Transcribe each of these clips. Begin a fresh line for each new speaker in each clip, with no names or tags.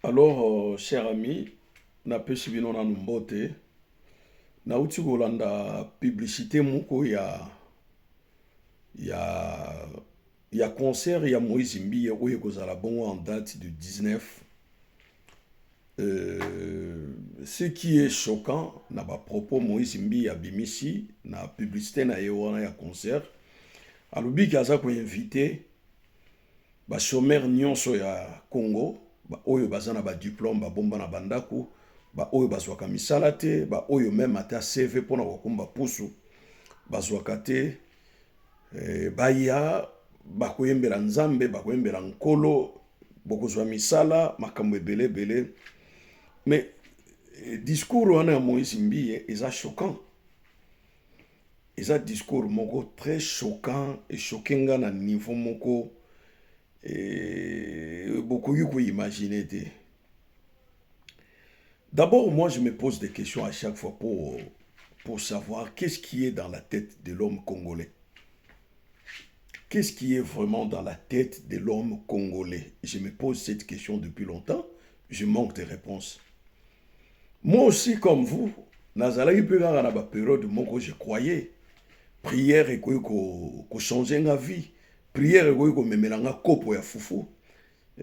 Alors, cher ami, napesi bino na mbote, nauti kolanda publicité moko ya ya concert ya Moïse Mbiye oyo kozala bongo en date du 19. Ce qui est choquant na ba propos Moïse Mbiye abimisi na publicité na ye wana ya concert, alobi ki aza ko invité ba chômeur nyonso ya Congo, ba oyo baza na ba diplôme ba bomba na bandako, ba oyo bazwaka misala te, ba oyo même ata CV pona kokomba pusu bazwaka te, baya bakoyembela nzambe, bakoyembela nkolo, bokozwa misala makambo ebele ebele. Mais discours wana ya Moïse Mbiye eza choquant. Eza discours moko très choquant et choqué nga na niveau moko beaucoup yu ko imaginer te. D'abord, moi, je me pose des questions à chaque fois pour savoir qu'est-ce qui est dans la tête de l'homme congolais. Qu'est-ce qui est vraiment dans la tête de l'homme congolais? Je me pose cette question depuis longtemps. Je manque de réponses. Moi aussi, comme vous, nazalaki pe kaka na ba période moko je croyais. Prière ekoki ko changer ma vie. Prière ekoki ko memela nga kopo ya fufu.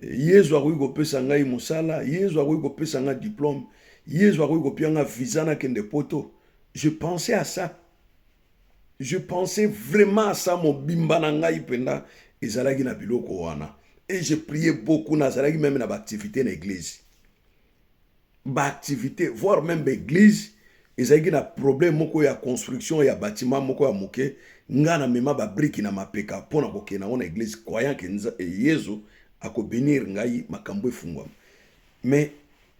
Yezu akoki kopesa ngai mosala, Yezu akoki kopesa nga diplôme, Yezu akoki kopesa nga visa na kende poto. Je pensais à ça. Je pensais vraiment à ça, mon bimba na ngai penda ezalaki na biloko wana. Et je priais beaucoup, nazalaki même na activité na église. Ba activité, voire même l'église, ezalaki na problème moko ya construction ya bâtiment moko ya moke, nga na mema ba brique na mapeka pona kokena na église croyant que Yezu ako bénir ngai makambo efungwama. Mais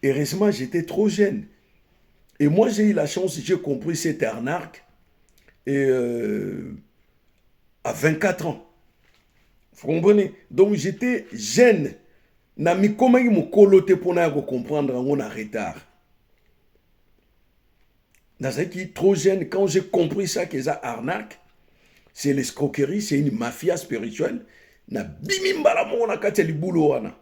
heureusement j'étais trop jeune. Et moi j'ai eu la chance, j'ai compris cette arnaque et à 24 ans. Vous comprenez? Donc j'étais jeune. Na mi komaki mokolo te pona ya ko comprendre ngo na retard. Nazaki trop jeune quand j'ai compris ça que ça arnaque, c'est l'escroquerie, c'est une mafia spirituelle. Na bimi mbala mo na kati libulo wana.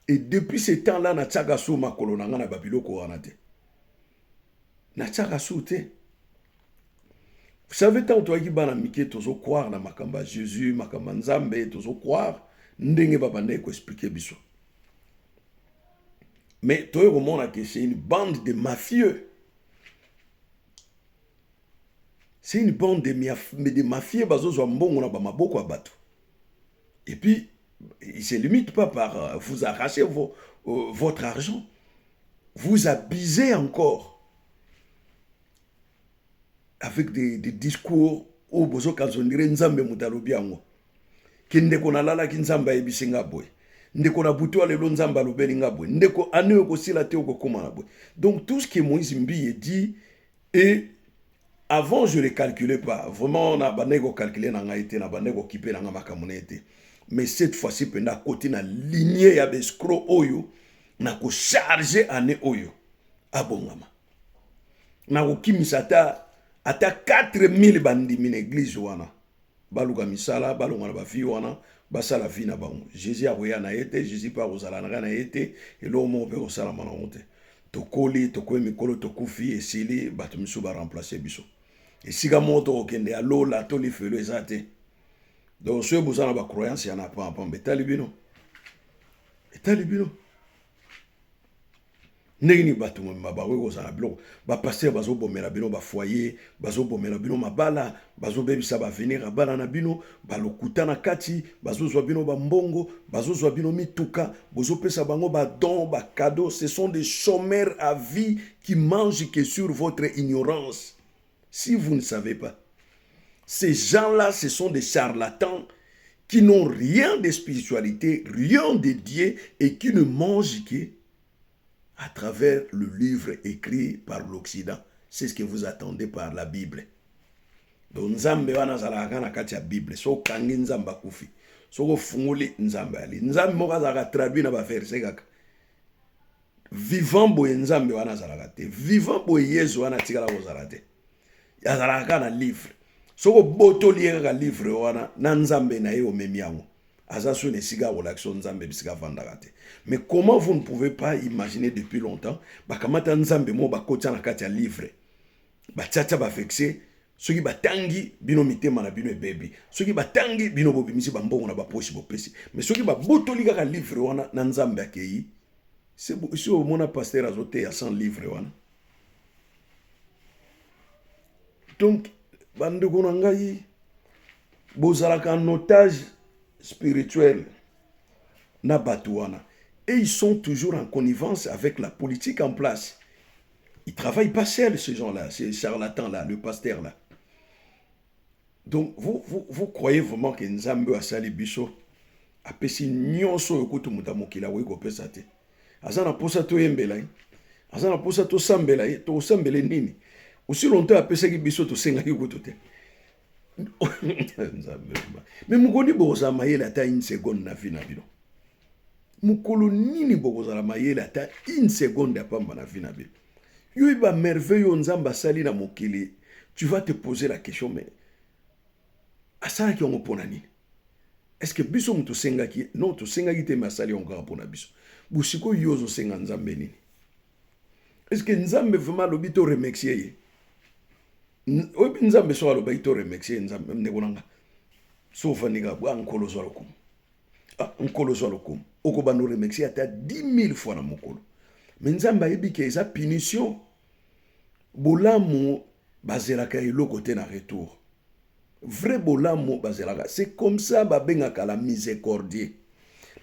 Et depuis ce temps-là na tsaka sou makolo na nga na babiloko wana te. Na tsaka sou te. Vous savez tant toi qui bana mike tozo croire na makamba Jésus, makamba Nzambe, tozo croire ndenge babande ko expliquer biso. Mais toi que c'est une bande de mafieux. C'est une bande de mafieux bazo mbongo na ba maboko abatu. Et puis il ne se limite pas par vous arracher votre argent. Vous abusez encore avec des discours où vous avez nzambe mutalobi yango. Kindeko na lala kinzamba ebisinga boy. Ndeko na butu alelo nzamba lobeli nga boy. Ndeko ane ko sila te ko komana boy. Donc tout ce que Moïse Mbiye dit, et avant je ne calculais pas. Vraiment na banego calculer na nga été na banego kipe na nga makamone été. Mais cette fois-ci penda côté na lignée ya bescro oyo na ko charger ane oyo abongama. Na ko kimisa ata 4000 bandimi na église wana. Baluka misala balonga na ba fi wana basala vi na bango. Jésus a roya na été, Jésus pa kozala na été et l'homme pe kosala mana honte. Tokoli tokwe mikolo tokufi esili bato miso ba remplacer biso. Et siga moto okende alo la toli felo ezate. Donc ceux vous avez la croyance il y en a pas mais talibino. Et talibino. Négni batu mabawe kozala biloko ba pasteur bazo bomela bino ba foyer bazo bomela bino mabala bazo bebisa ba venir abala na bino balokuta na kati bazo zwa bino ba mbongo bazo zwa bino mituka bozo pesa bango ba don ba cadeau. Ce sont des chômeurs à vie qui mangent que sur votre ignorance. Si vous ne savez pas, ces gens-là, ce sont des charlatans qui n'ont rien de spiritualité, rien de Dieu et qui ne mangent que à travers le livre écrit par l'Occident. C'est ce que vous attendez par la Bible. Donc, Nzambe wana zalaka na kati ya Bible. So kangi Nzamba kufi. So ko funguli Nzambe ali. Nzambe moka zalaka traduit na ba verset kaka. Vivant boye Nzambe wana zalaka te. Vivant boye Yesu wana tikala ko zalaka te. Ya zalaka na livre. So ko boto liye kaka livre wana na Nzambe na ye omemi yango. Azaso ne siga relaxon nzambe bisika vandagate. Mais comment vous ne pouvez pas imaginer depuis longtemps bakamata nzambe mo bakotsa na kati ya livre. Batchacha ba vexé soki batangi bino mitema na bino ebebi. Soki batangi bino bobimisi bambongo na baposhi bopesi. Mais soki babotoli kaka livre wana na nzambe akei. C'est si au mona pasteur azote ya 100 livres wana. Donc bandeko na ngai bozalaka en otage spirituel na batouana. Et ils sont toujours en connivence avec la politique en place. Ils ne travaillent pas seuls, ces gens-là, ces charlatans-là, le pasteur-là. Donc, vous croyez vraiment que Nzambe a sali biso a pesi nyonso yokutu mutamokila weko pesate. Azana posa to yembela. Azana posa to sambela, to sambele nini. Aussi longtemps a pesi biso to senga yokutu te. Mais mukoni boza mayele ata une seconde na vie na bino. Mukolo nini boza mayele ata une seconde ya pamba na vie na bino. Yo iba merveilleux nzamba sali na mokili. Tu vas te poser la question, mais asala ki ongo pona nini? Est-ce que biso mutu senga ki? Non, tu senga ki te masali ongo pona biso. Busiko yozo senga nzambe nini? Est-ce que nzambe vraiment lobito remercier ye? Obi nzambe so lobito remercier nzambe mnekonanga. Sofa niga bwa nkolo zo lokum. Ah, nkolo zo lokum. Oko ba no remercier ata 10,000 fois na mokolo. Mais nzambe yebi ke eza punition. Bolamu bazelaka eloko te na retour. Vrai bolamu bazelaka. C'est comme ça babengaka la miséricordie.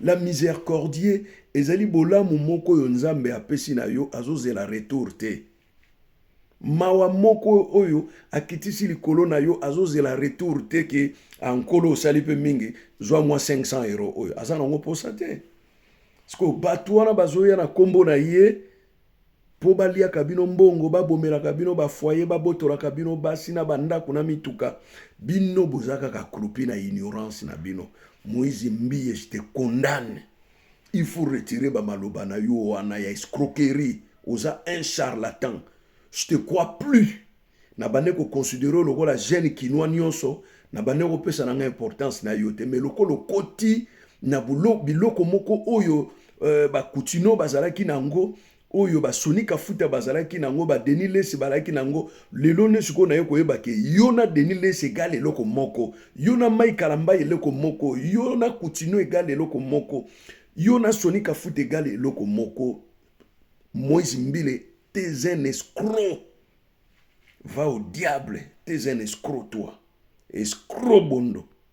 La miséricordie ezali bolamu moko yo nzambe apesi na yo azozela retour te. Mawa moko oyo akitisi likolo na yo azozela retour te ke ankolo osali pe mingi zwa mwa 500 € oyo aza nango posa te. Parce que bato wana bazoya na kombo na ye po baliaka bino mbongo babomelaka bino bafoye babotolaka bino basi na bandako na mituka bino bozaka ka croupi na ignorance na bino. Moïse Mbiye, je te condamne. Il faut retirer ba maloba na yo wana ya escroquerie. Oza un charlatan. Je te crois plus. Na bane ko considérer lokola jeune kinois nyonso, na bane ko pesa na importance na yo te, mais lokolo koti na biloko moko oyo ba kutino bazalaki nango oyo ba sonika futa bazalaki nango ba Denis Lesi balaki nango lelo ne suko na yo koyeba ke yona Denis Lesi égale eloko moko, yona Mike Kalamba eloko moko, yona kutino égale eloko moko, yona sonika futa égale eloko moko. Moïse Mbile, t'es un escroc. Va au diable, t'es un escroc toi. Escroc bondo.